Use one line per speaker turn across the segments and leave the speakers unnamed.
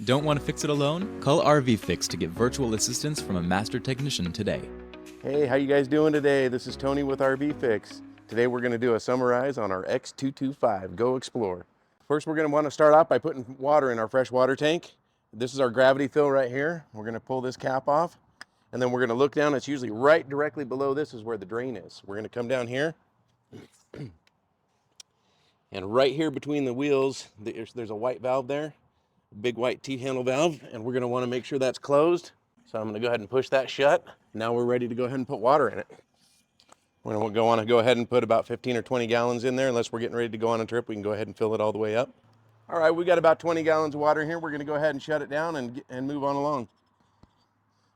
don't want to fix it alone? Call RVFix to get virtual assistance from a master technician today.
Hey, how you guys doing today? This is Tony with RVFix. Today we're going to do a summarize on our X225 Go Explore. First, we're going to want to start off by putting water in our freshwater tank. This is our gravity fill right here. We're going to pull this cap off, and then we're going to look down. It's usually right directly below this is where the drain is. We're going to come down here. And right here between the wheels, there's a white valve there, a big white T-handle valve, and we're going to want to make sure that's closed. So I'm going to go ahead and push that shut. Now we're ready to go ahead and put water in it. We're going to go ahead and put about 15 or 20 gallons in there. Unless we're getting ready to go on a trip, we can go ahead and fill it all the way up. All right, we got about 20 gallons of water here. We're going to go ahead and shut it down and move on along.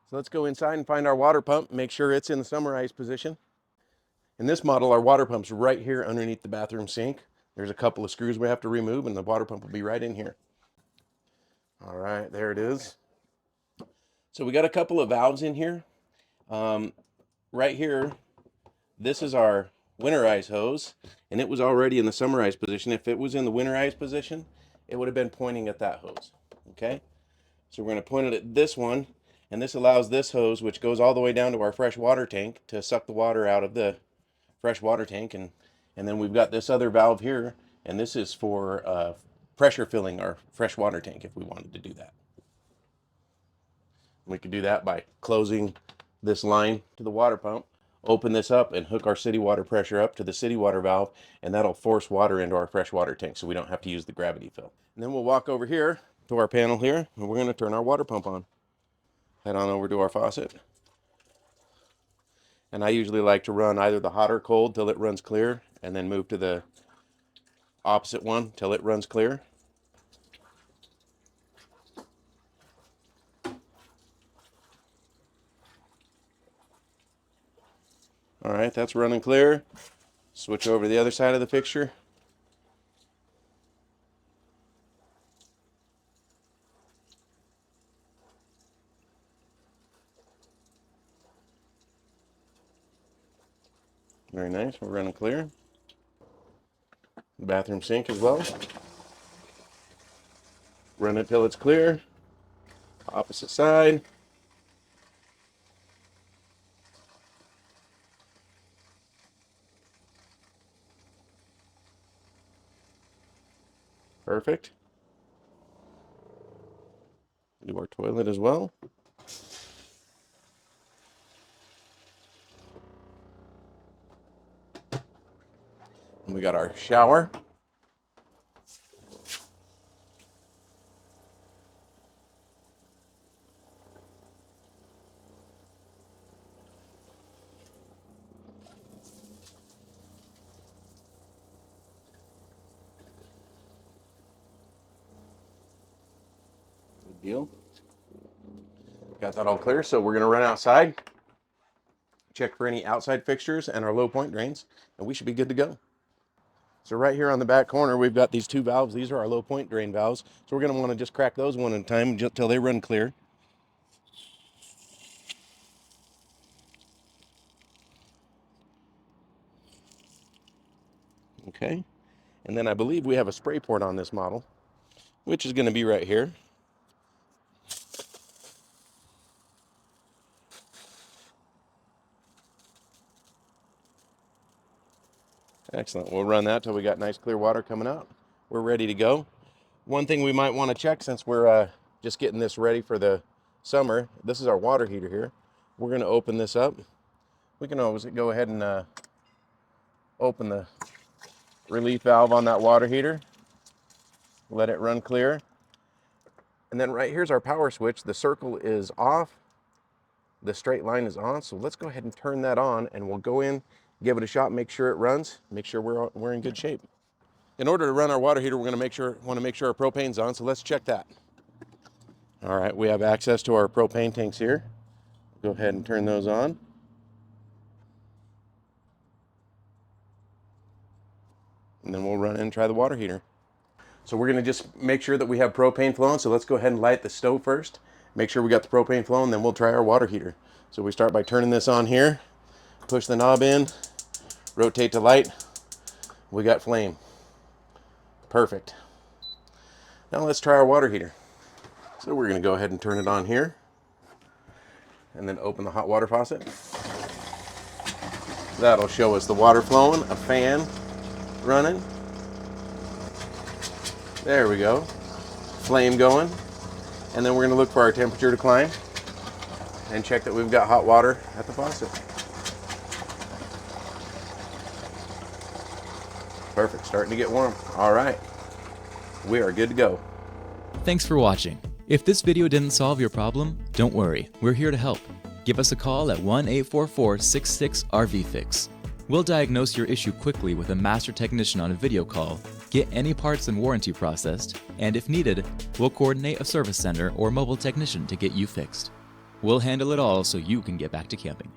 So let's go inside and find our water pump, make sure it's in the summarize position. In this model, our water pump's right here underneath the bathroom sink. There's a couple of screws we have to remove, and the water pump will be right in here. All right, there it is. So we got a couple of valves in here. Right here, this is our winterize hose, and it was already in the summarize position. If it was in the winterize position, it would have been pointing at that hose, okay? So we're going to point it at this one, and this allows this hose, which goes all the way down to our fresh water tank, to suck the water out of the fresh water tank. And then we've got this other valve here, and this is for pressure filling our fresh water tank if we wanted to do that. We could do that by closing this line to the water pump, open this up, and hook our city water pressure up to the city water valve, and that'll force water into our fresh water tank so we don't have to use the gravity fill. And then we'll walk over here to our panel here, and we're going to turn our water pump on. Head on over to our faucet. And I usually like to run either the hot or cold till it runs clear, and then move to the opposite one till it runs clear. All right, that's running clear. Switch over to the other side of the fixture. Very nice, we're running clear. The bathroom sink as well. Run it till it's clear. Opposite side. Perfect. Do our toilet as well. And we got our shower. Good deal. Got that all clear, so we're going to run outside, check for any outside fixtures and our low point drains, and we should be good to go. So right here on the back corner, we've got these two valves. These are our low point drain valves. So we're going to want to just crack those one at a time until they run clear. Okay. And then I believe we have a spray port on this model, which is going to be right here. Excellent. We'll run that till we got nice clear water coming out. We're ready to go. One thing we might want to check, since we're just getting this ready for the summer, this is our water heater here. We're going to open this up. We can always go ahead and open the relief valve on that water heater. Let it run clear. And then right here's our power switch. The circle is off. The straight line is on. So let's go ahead and turn that on, and we'll go in, give it a shot, make sure it runs, make sure we're in good shape. In order to run our water heater, we're going to want to make sure our propane's on, so let's check that. All right, we have access to our propane tanks here. Go ahead and turn those on. And then we'll run in and try the water heater. So we're going to just make sure that we have propane flowing, so let's go ahead and light the stove first. Make sure we got the propane flowing, then we'll try our water heater. So we start by turning this on here, push the knob in, rotate to light. We got flame. Perfect. Now let's try our water heater. So we're going to go ahead and turn it on here and then open the hot water faucet. That'll show us the water flowing, a fan running. There we go. Flame going. And then we're going to look for our temperature to climb and check that we've got hot water at the faucet. Perfect, starting to get warm. All right, we are good to go.
Thanks for watching. If this video didn't solve your problem, don't worry, we're here to help. Give us a call at 1-844-66-RVFix. We'll diagnose your issue quickly with a master technician on a video call, get any parts and warranty processed, and if needed, we'll coordinate a service center or mobile technician to get you fixed. We'll handle it all so you can get back to camping.